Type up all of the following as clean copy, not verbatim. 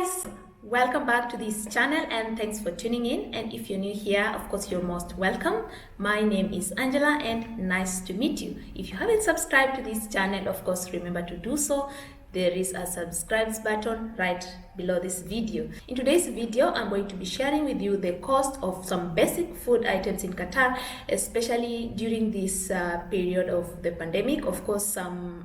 guys, welcome back to this channel and thanks for tuning in. And if you're new here, of course you're most welcome. My name is Angela and nice to meet you. If you haven't subscribed to this channel, of course remember to do so. There is a subscribe button right below this video. In today's video, I'm going to be sharing with you the cost of some basic food items in Qatar, especially during this period of the pandemic. Of course, some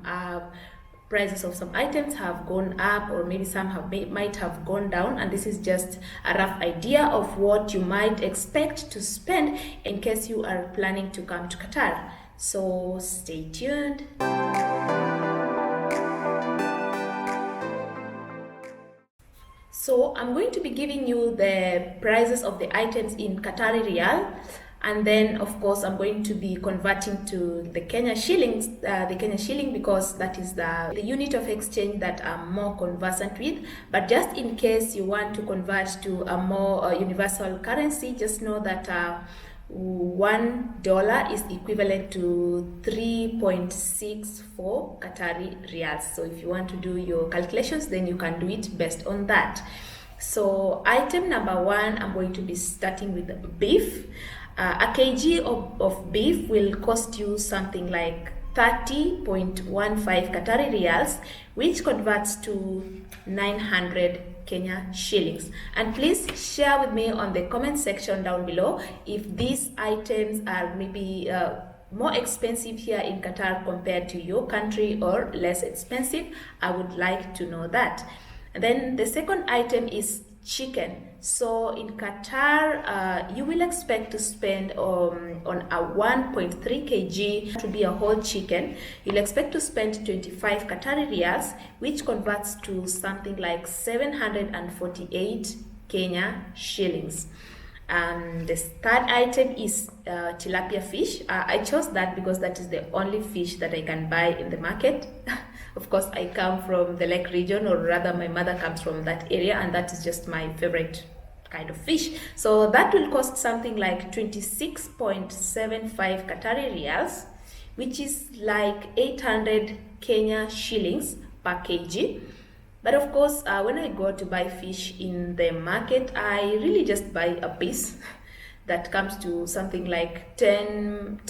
prices of some items have gone up, or maybe some might have gone down, and this is just a rough idea of what you might expect to spend in case you are planning to come to Qatar. So stay tuned. So I'm going to be giving you the prices of the items in Qatari Riyal, and then of course I'm going to be converting to the Kenya shillings, because that is the unit of exchange that I'm more conversant with. But just in case you want to convert to a more universal currency, just know that $1 is equivalent to 3.64 Qatari Riyals. So if you want to do your calculations, then you can do it based on that. So item number one, I'm going to be starting with beef. A kg of beef will cost you something like 30.15 Qatari Riyals, which converts to 900 Kenya shillings. And please share with me on the comment section down below if these items are maybe more expensive here in Qatar compared to your country, or less expensive. I would like to know that. And then the second item is chicken. So in Qatar, you will expect to spend on a 1.3 kg to be a whole chicken. You'll expect to spend 25 Qatari Riyals, which converts to something like 748 Kenya shillings. The third item is tilapia fish. I chose that because that is the only fish that I can buy in the market. Of course, I come from the Lake region, or rather my mother comes from that area, and that is just my favorite kind of fish. So that will cost something like 26.75 Qatari Riyals, which is like 800 Kenya shillings per kg. But of course, when I go to buy fish in the market, I really just buy a piece that comes to something like 10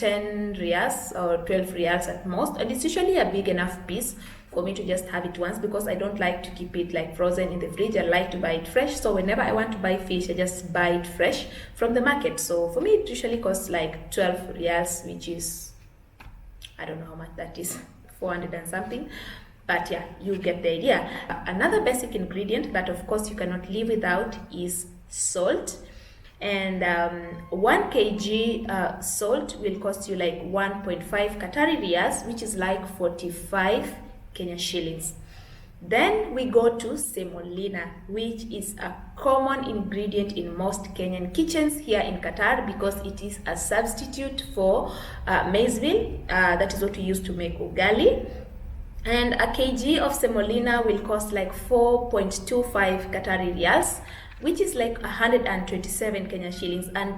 Riyals or 12 Riyals at most. And it's usually a big enough piece for me to just have it once, because I don't like to keep it like frozen in the fridge. I like to buy it fresh. So whenever I want to buy fish, I just buy it fresh from the market. So for me, it usually costs like 12 Riyals, which is, I don't know how much that is, 400 and something. But yeah, you get the idea. Another basic ingredient that of course you cannot live without is salt. And 1 kg salt will cost you like 1.5 Qatari Riyals, which is like 45 Kenya shillings. Then we go to semolina, which is a common ingredient in most Kenyan kitchens here in Qatar, because it is a substitute for maize meal. That is what we use to make ugali. And a kg of semolina will cost like 4.25 Qatari Riyals, which is like 127 Kenya shillings. And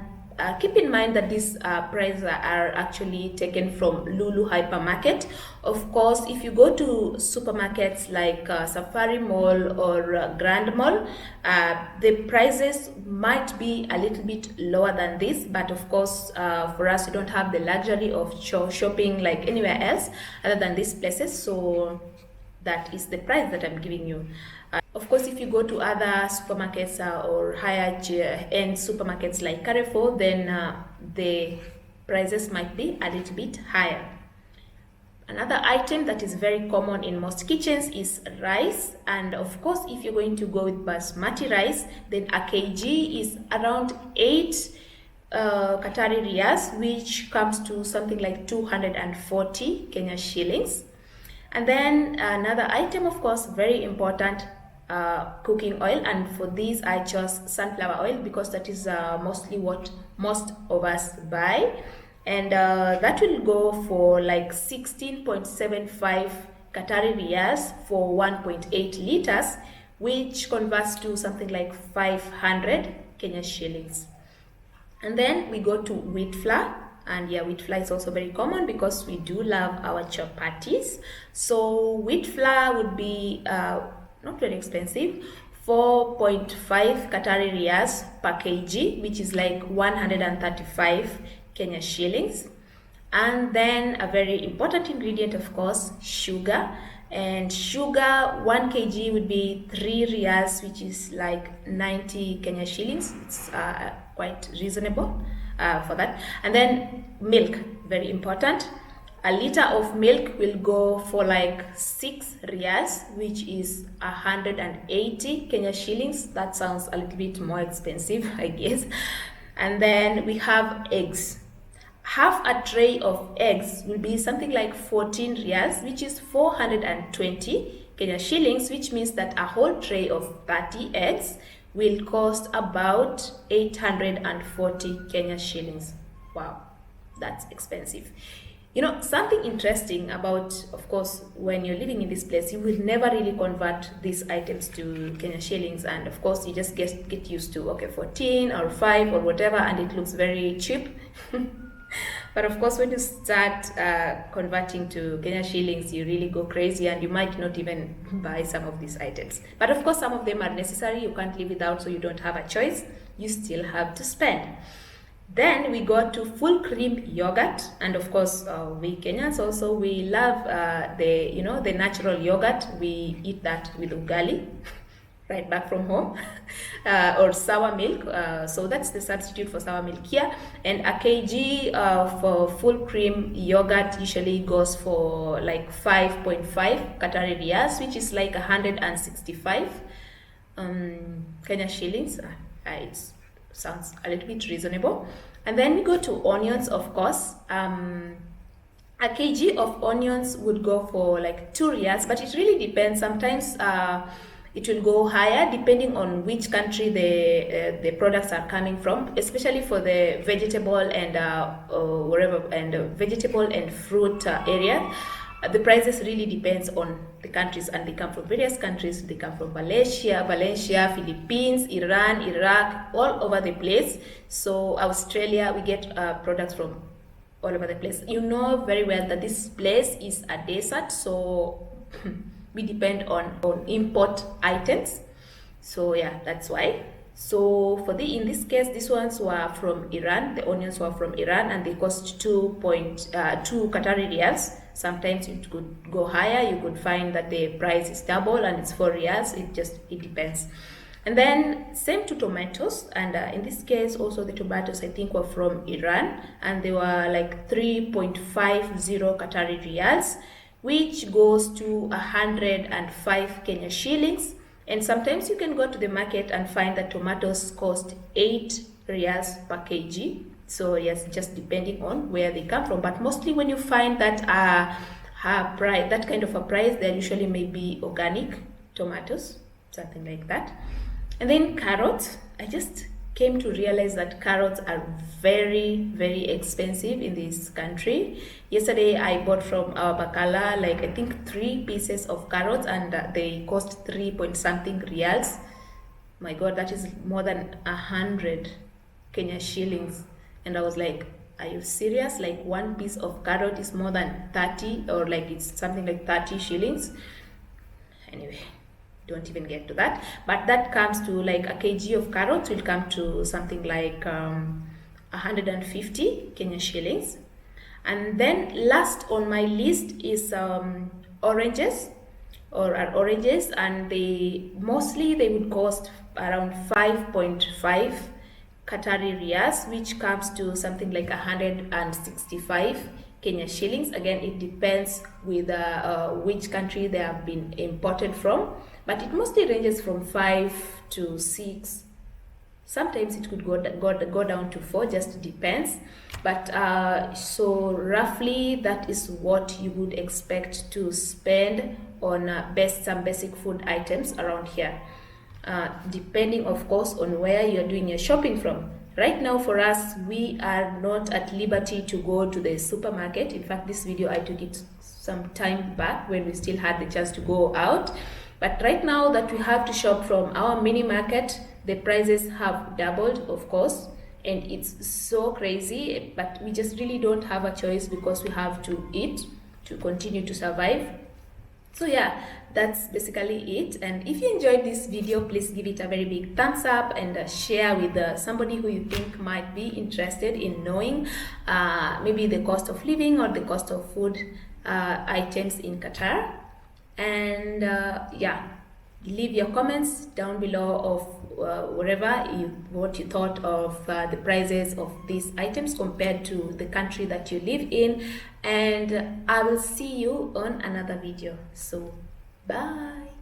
keep in mind that these prices are actually taken from Lulu Hypermarket. Of course, if you go to supermarkets like Safari Mall or Grand Mall, the prices might be a little bit lower than this. But of course, for us, we don't have the luxury of shopping like anywhere else other than these places. So that is the price that I'm giving you. Of course, if you go to other supermarkets or higher end supermarkets like Carrefour, then the prices might be a little bit higher. Another item that is very common in most kitchens is rice. And of course, if you're going to go with basmati rice, then a kg is around 8 Qatari Riyals, which comes to something like 240 Kenya shillings. And then another item, of course, very important, cooking oil. And for these I chose sunflower oil because that is mostly what most of us buy. And that will go for like 16.75 Qatari Riyals for 1.8 liters, which converts to something like 500 Kenya shillings. And then we go to wheat flour. And yeah, wheat flour is also very common because we do love our chapatis. So wheat flour would be not very expensive, 4.5 Qatari riyals per kg, which is like 135 Kenya shillings. And then a very important ingredient, of course, sugar. And sugar, 1 kg would be 3 riyals, which is like 90 Kenya shillings. It's quite reasonable for that. And then milk, very important. A liter of milk will go for like 6 riyals, which is 180 Kenya shillings. That sounds a little bit more expensive, I guess. And then we have eggs. Half a tray of eggs will be something like 14 riyals, which is 420 Kenya shillings, which means that a whole tray of 30 eggs will cost about 840 Kenya shillings. Wow, that's expensive. You know, something interesting about, of course, when you're living in this place, you will never really convert these items to Kenya shillings. And of course, you just get used to, okay, 14 or 5 or whatever, and it looks very cheap. But of course, when you start converting to Kenya shillings, you really go crazy and you might not even buy some of these items. But of course, some of them are necessary. You can't live without, so you don't have a choice. You still have to spend. Then we got to full cream yogurt, and of course, we Kenyans also, we love the natural yogurt. We eat that with ugali. Right back from home, or sour milk. So that's the substitute for sour milk here. And a kg for full cream yogurt usually goes for like 5.5 Qatari riyals, which is like 165 Kenya shillings. It sounds a little bit reasonable. And then we go to onions, of course. A kg of onions would go for like 2 riyals, but it really depends. Sometimes it will go higher depending on which country the products are coming from, especially for the vegetable and vegetable and fruit area. The prices really depends on the countries, and they come from various countries. They come from Valencia, Philippines, Iran, Iraq, all over the place. So Australia, we get products from all over the place. You know very well that this place is a desert, so we depend on import items. So yeah, that's why. So in this case, these ones were from Iran. The onions were from Iran, and they cost 2.2 Qatari riyals. Sometimes it could go higher. You could find that the price is double and it's 4 riyals. It depends. And then same to tomatoes, and in this case also the tomatoes I think were from Iran, and they were like 3.50 Qatari riyals, which goes to 105 Kenya shillings. And sometimes you can go to the market and find that tomatoes cost 8 riyals per kg. So yes, just depending on where they come from. But mostly when you find that that kind of a price, they're usually maybe organic tomatoes, something like that. And then carrots. I just came to realize that carrots are very, very expensive in this country. Yesterday I bought from our bakala like I think 3 pieces of carrots, and they cost 3 point something riyals. My god, that is more than 100 Kenya shillings. And I was like, are you serious? Like 1 piece of carrot is more than 30, or like it's something like 30 shillings. Anyway, don't even get to that. But that comes to like a kg of carrots will come to something like 150 Kenya shillings. And then last on my list is oranges, and they would cost around 5.5 Qatari riyals, which comes to something like 165 Kenya shillings. Again, it depends with which country they have been imported from, but it mostly ranges from 5 to 6. Sometimes it could go down to 4, just depends. But so roughly that is what you would expect to spend on some basic food items around here, depending of course on where you're doing your shopping from. Right now for us, we are not at liberty to go to the supermarket. In fact, this video I took it some time back when we still had the chance to go out. But right now that we have to shop from our mini market, the prices have doubled, of course, and it's so crazy, but we just really don't have a choice because we have to eat to continue to survive. So yeah, that's basically it. And if you enjoyed this video, please give it a very big thumbs up and share with somebody who you think might be interested in knowing maybe the cost of living or the cost of food items in Qatar. And yeah, leave your comments down below of what you thought of the prices of these items compared to the country that you live in. And I will see you on another video. So bye.